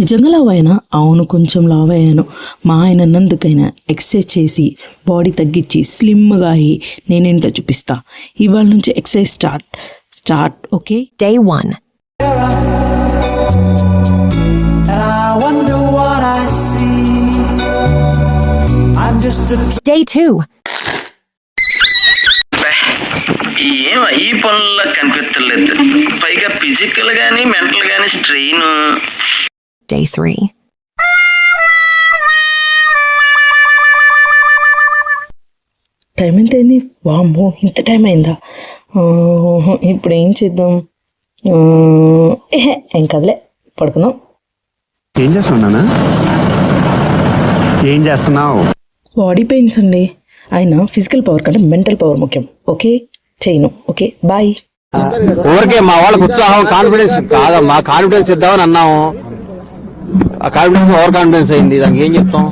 నిజంగా లావ్ అయినా? అవును, కొంచెం లావ్ అయ్యాను. మా ఆయన అన్నందుకైనా ఎక్సర్సైజ్ చేసి బాడీ తగ్గించి స్లిమ్గా అయ్యి నేనేంటో చూపిస్తా. ఇవాళ నుంచి exercise start okay. Day 1. Day 2. ఏం ఈ పనుల్లో కనిపించలేదు. పైగా ఫిజికల్ గానీ మెంటల్ గానీ స్ట్రెయిన్. Day 3. టైం ఎంత అయింది? వామ్మో, ఇంత టైం అయిందా? ఇప్పుడు ఏం చేద్దాం? ఏం కదలే, పడుకుందాం. ఏం చేస్తున్నావు? బాడీ పెయిన్స్ అండి. అయినా ఫిజికల్ పవర్ కంటే మెంటల్ పవర్ ముఖ్యం. ఓకే, చేయను. Okay, bye. ఊరికే మా వాళ్ళకి ఉత్సాహం కాన్ఫిడెన్స్ కాదమ్మా, కాన్ఫిడెన్స్ ఇద్దామని అన్నాము. ఆ కాన్ఫిడెన్స్ ఓవర్ కాన్ఫిడెన్స్ అయింది. దానికి ఏం చెప్తాం?